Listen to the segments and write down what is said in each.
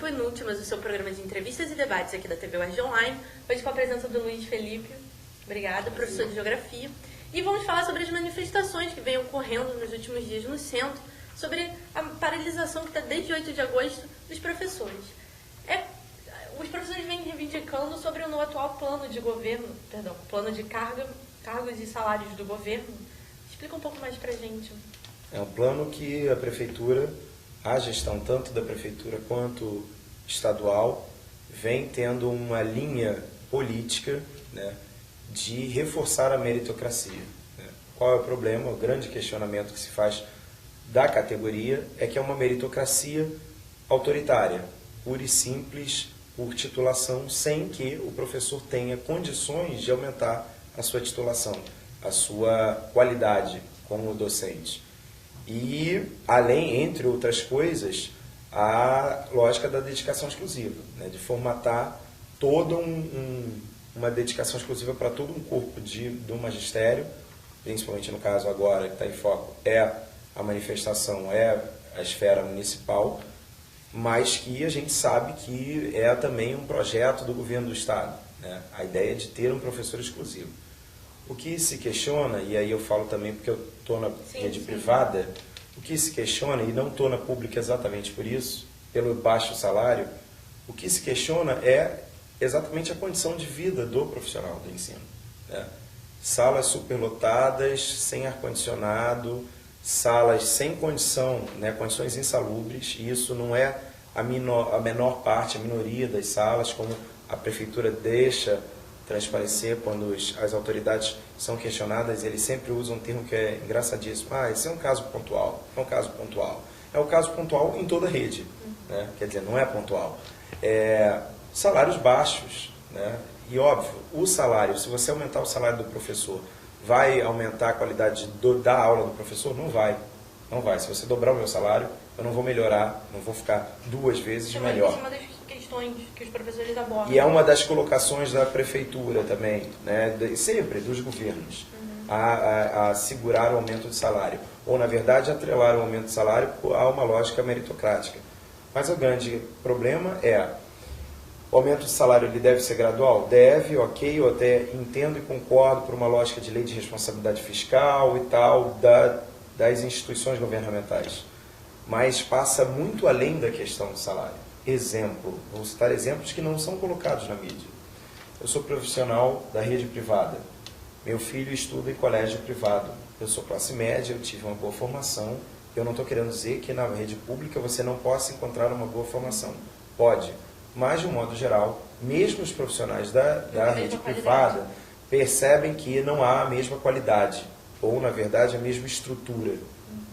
Penúltimas, o seu programa de entrevistas e debates aqui da TV UERJ Online, hoje com a presença do Luiz Felipe. Obrigada, professor de Geografia. E vamos falar sobre as manifestações que vêm ocorrendo nos últimos dias no centro, sobre a paralisação que está desde 8 de agosto dos professores. Os professores vêm reivindicando sobre o atual plano de governo, plano de cargos e salários do governo. Explica um pouco mais para a gente. É um plano que a prefeitura, a gestão tanto da prefeitura quanto estadual, vem tendo uma linha política, né, de reforçar a meritocracia. Né? Qual é o problema? O grande questionamento que se faz da categoria é que é uma meritocracia autoritária, pura e simples, por titulação, sem que o professor tenha condições de aumentar a sua titulação, a sua qualidade como docente. E, além, entre outras coisas, a lógica da dedicação exclusiva, né, de formatar toda uma dedicação exclusiva para todo um corpo do magistério, principalmente no caso agora que está em foco, é a manifestação, é a esfera municipal, mas que a gente sabe que é também um projeto do governo do Estado, né, a ideia de ter um professor exclusivo. O que se questiona, e aí eu falo também porque eu estou na rede privada, o que se questiona, e não estou na pública exatamente por isso, pelo baixo salário, o que se questiona é exatamente a condição de vida do profissional do ensino. Né? Salas superlotadas, sem ar-condicionado, salas sem condição, né, condições insalubres, e isso não é a menor parte, a minoria das salas, como a prefeitura deixa transparecer quando as autoridades são questionadas. Eles sempre usam um termo que é engraçadíssimo: esse é um caso pontual, é um caso pontual. É um caso pontual em toda a rede, né? Quer dizer, não é pontual. Salários baixos, né? E óbvio, o salário, se você aumentar o salário do professor, vai aumentar a qualidade da aula do professor? Não vai. Não vai. Se você dobrar o meu salário, eu não vou melhorar, não vou ficar 2 vezes melhor. Isso é uma das questões que os professores abordam. E é uma das colocações da prefeitura também, né, sempre dos governos, a segurar o aumento de salário. Ou, na verdade, atrelar o aumento de salário a uma lógica meritocrática. Mas o grande problema é: o aumento de salário ele deve ser gradual? Deve, ok, eu até entendo e concordo por uma lógica de lei de responsabilidade fiscal e tal, das instituições governamentais. Mas passa muito além da questão do salário. Exemplo, vou citar exemplos que não são colocados na mídia. Eu sou profissional da rede privada. Meu filho estuda em colégio privado. Eu sou classe média, eu tive uma boa formação. Eu não estou querendo dizer que na rede pública você não possa encontrar uma boa formação. Pode. Mas, de um modo geral, mesmo os profissionais da rede privada percebem que não há a mesma qualidade, ou, na verdade, a mesma estrutura.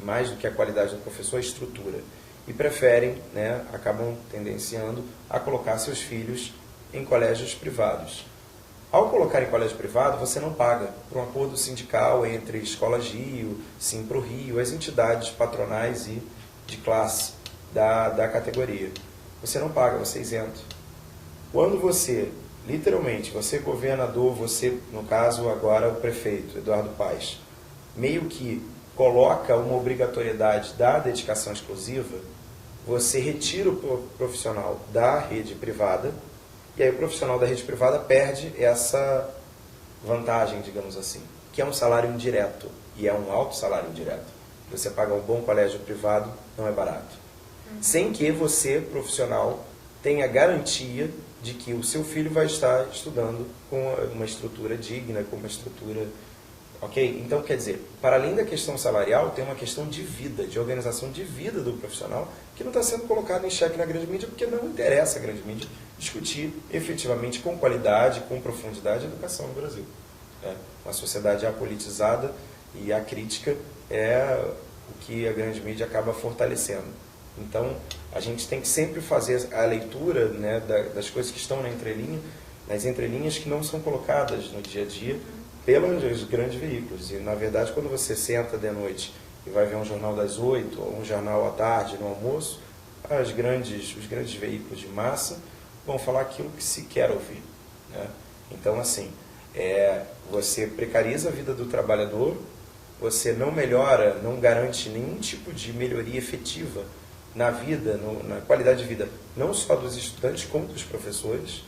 Mais do que a qualidade do professor, a estrutura. E preferem, né, acabam tendenciando a colocar seus filhos em colégios privados. Ao colocar em colégio privado, você não paga, por um acordo sindical entre Escolas Rio, Simpro Rio, as entidades patronais e de classe da categoria. Você não paga, você é isento. Quando você, literalmente, você governador, você, no caso agora o prefeito, Eduardo Paes, meio que coloca uma obrigatoriedade da dedicação exclusiva, você retira o profissional da rede privada, e aí o profissional da rede privada perde essa vantagem, digamos assim, que é um salário indireto, e é um alto salário indireto. Você pagar um bom colégio privado não é barato. Sem que você, profissional, tenha garantia de que o seu filho vai estar estudando com uma estrutura digna, com uma estrutura... Ok? Então, quer dizer, para além da questão salarial, tem uma questão de vida, de organização de vida do profissional, que não está sendo colocado em xeque na grande mídia, porque não interessa a grande mídia discutir efetivamente com qualidade, com profundidade, a educação no Brasil. Uma sociedade apolitizada, e a crítica é o que a grande mídia acaba fortalecendo. Então, a gente tem que sempre fazer a leitura, né, das coisas que estão nas entrelinhas que não são colocadas no dia a dia pelos grandes veículos. E, na verdade, quando você senta de noite e vai ver um jornal das 8, ou um jornal à tarde, no almoço, os grandes veículos de massa vão falar aquilo que se quer ouvir. Né? Então, assim, você precariza a vida do trabalhador, você não melhora, não garante nenhum tipo de melhoria efetiva na vida, na qualidade de vida, não só dos estudantes, como dos professores.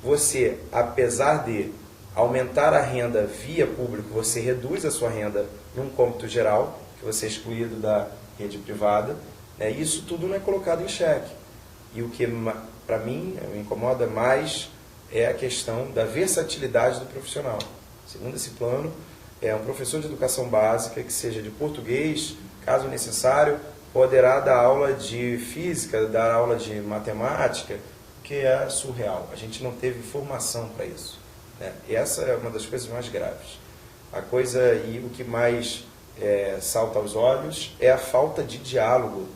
Você, apesar de aumentar a renda via público, você reduz a sua renda num cômputo geral, que você é excluído da rede privada, né? Isso tudo não é colocado em xeque. E o que, para mim, me incomoda mais é a questão da versatilidade do profissional. Segundo esse plano, é um professor de educação básica, que seja de português, caso necessário, poderá dar aula de física, dar aula de matemática, que é surreal. A gente não teve formação para isso, né? E essa é uma das coisas mais graves. A coisa, e o que mais salta aos olhos, é a falta de diálogo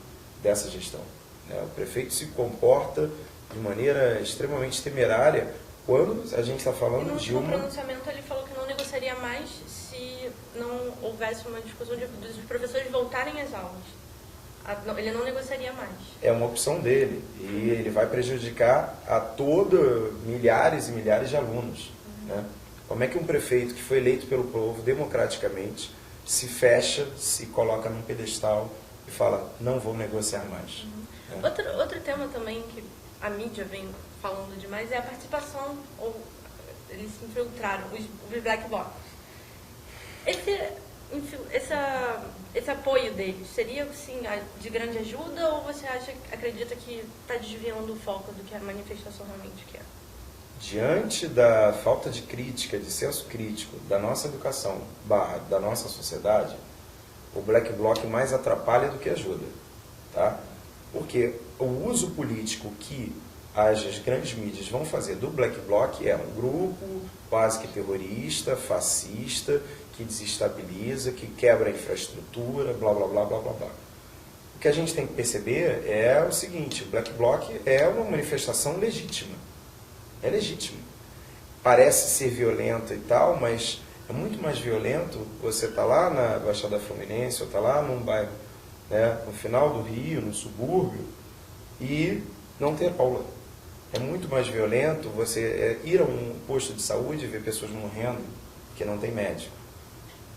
dessa gestão, né? O prefeito se comporta de maneira extremamente temerária quando a gente está falando de uma... No pronunciamento ele falou que não negociaria mais se não houvesse uma discussão dos professores voltarem às aulas. Ele não negociaria mais. É uma opção dele e ele vai prejudicar a milhares e milhares de alunos. Né? Como é que um prefeito que foi eleito pelo povo democraticamente se fecha, se coloca num pedestal e fala, não vou negociar mais? Né? Outro tema também que a mídia vem falando demais é a participação, ou eles se infiltraram, os black blocs. Esse apoio deles seria, sim, de grande ajuda, ou você acredita que está desviando o foco do que a manifestação realmente quer? Diante da falta de crítica, de senso crítico da nossa educação, da nossa sociedade, o black bloc mais atrapalha do que ajuda. Tá? Porque o uso político que as grandes mídias vão fazer do black bloc é um grupo quase que terrorista, fascista, que desestabiliza, que quebra a infraestrutura, blá, blá, blá, blá, blá, blá. O que a gente tem que perceber é o seguinte, o black bloc é uma manifestação legítima. É legítimo. Parece ser violento e tal, mas é muito mais violento você estar lá na Baixada Fluminense, ou estar lá num bairro, né, no final do Rio, no subúrbio, e não ter aula. É muito mais violento você ir a um posto de saúde e ver pessoas morrendo que não tem médico.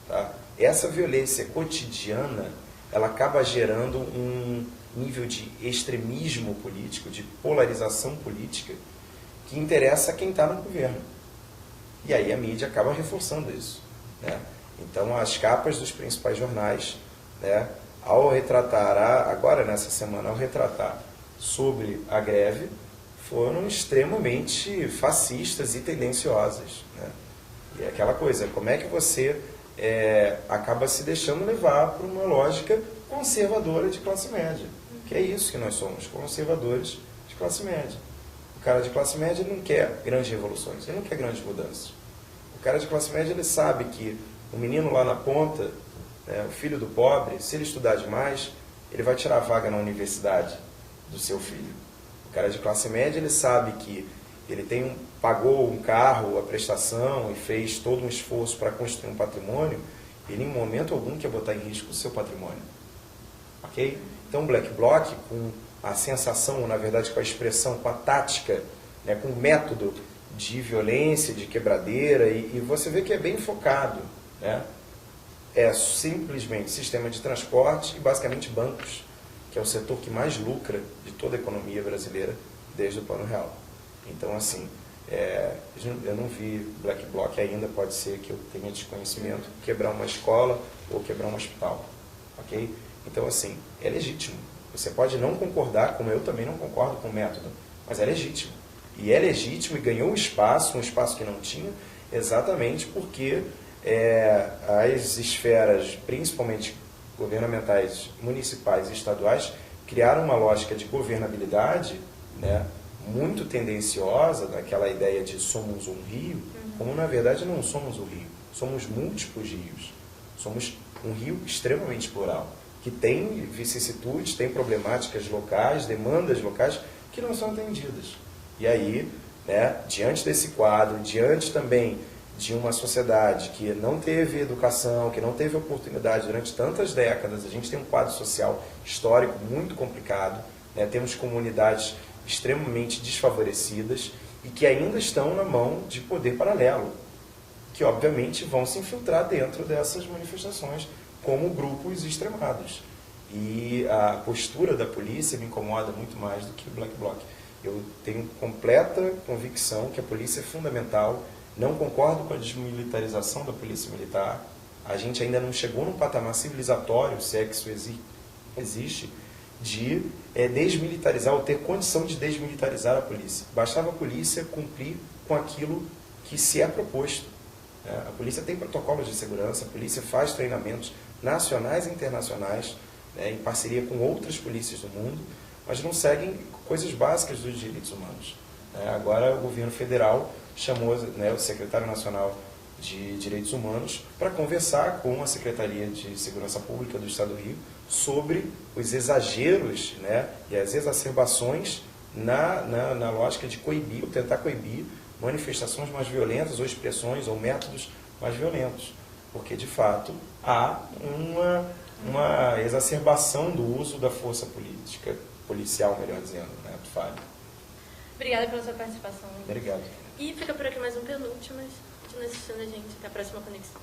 Tá? Essa violência cotidiana, ela acaba gerando um nível de extremismo político, de polarização política, que interessa a quem está no governo. E aí a mídia acaba reforçando isso. Né? Então as capas dos principais jornais, né, ao retratar, agora nessa semana, ao retratar sobre a greve, foram extremamente fascistas e tendenciosas. Né? E é aquela coisa, como é que você acaba se deixando levar por uma lógica conservadora de classe média? Que é isso que nós somos, conservadores de classe média. O cara de classe média não quer grandes revoluções, ele não quer grandes mudanças. O cara de classe média, ele sabe que o menino lá na ponta, né, o filho do pobre, se ele estudar demais, ele vai tirar a vaga na universidade do seu filho. O cara de classe média, ele sabe que ele pagou um carro, a prestação, e fez todo um esforço para construir um patrimônio, ele em momento algum quer botar em risco o seu patrimônio. Ok? Então o Black Bloc, com a sensação, ou na verdade com a expressão, com a tática, né, com o método de violência, de quebradeira, e você vê que é bem focado. Né? É simplesmente sistema de transporte e basicamente bancos, que é o setor que mais lucra de toda a economia brasileira desde o Plano Real. Então, assim, eu não vi Black Bloc ainda, pode ser que eu tenha desconhecimento, quebrar uma escola ou quebrar um hospital. Ok? Então, assim, é legítimo. Você pode não concordar, como eu também não concordo com o método, mas é legítimo. E é legítimo e ganhou um espaço que não tinha, exatamente porque as esferas, principalmente governamentais, municipais e estaduais, criaram uma lógica de governabilidade, né, muito tendenciosa, daquela ideia de somos um rio, como na verdade não somos um rio, somos múltiplos rios. Somos um rio extremamente plural, que tem vicissitudes, tem problemáticas locais, demandas locais que não são atendidas. E aí, né, diante desse quadro, diante também de uma sociedade que não teve educação, que não teve oportunidade durante tantas décadas, a gente tem um quadro social histórico muito complicado, né, temos comunidades extremamente desfavorecidas e que ainda estão na mão de poder paralelo, que obviamente vão se infiltrar dentro dessas manifestações como grupos extremados. E a postura da polícia me incomoda muito mais do que o Black Bloc. Eu tenho completa convicção que a polícia é fundamental, não concordo com a desmilitarização da polícia militar, a gente ainda não chegou num patamar civilizatório, se é que isso existe, de desmilitarizar ou ter condição de desmilitarizar a polícia. Bastava a polícia cumprir com aquilo que se é proposto. A polícia tem protocolos de segurança, a polícia faz treinamentos nacionais e internacionais, em parceria com outras polícias do mundo, mas não seguem coisas básicas dos direitos humanos. Agora o governo federal chamou o secretário nacional de Direitos Humanos para conversar com a Secretaria de Segurança Pública do Estado do Rio sobre os exageros, e as exacerbações na lógica de coibir, ou tentar coibir manifestações mais violentas ou expressões ou métodos mais violentos. Porque, de fato, há uma exacerbação do uso da força policial, melhor dizendo, do Fábio. Obrigada pela sua participação. Obrigado. E fica por aqui mais um penúltimo. Continue assistindo a gente. Até a próxima conexão.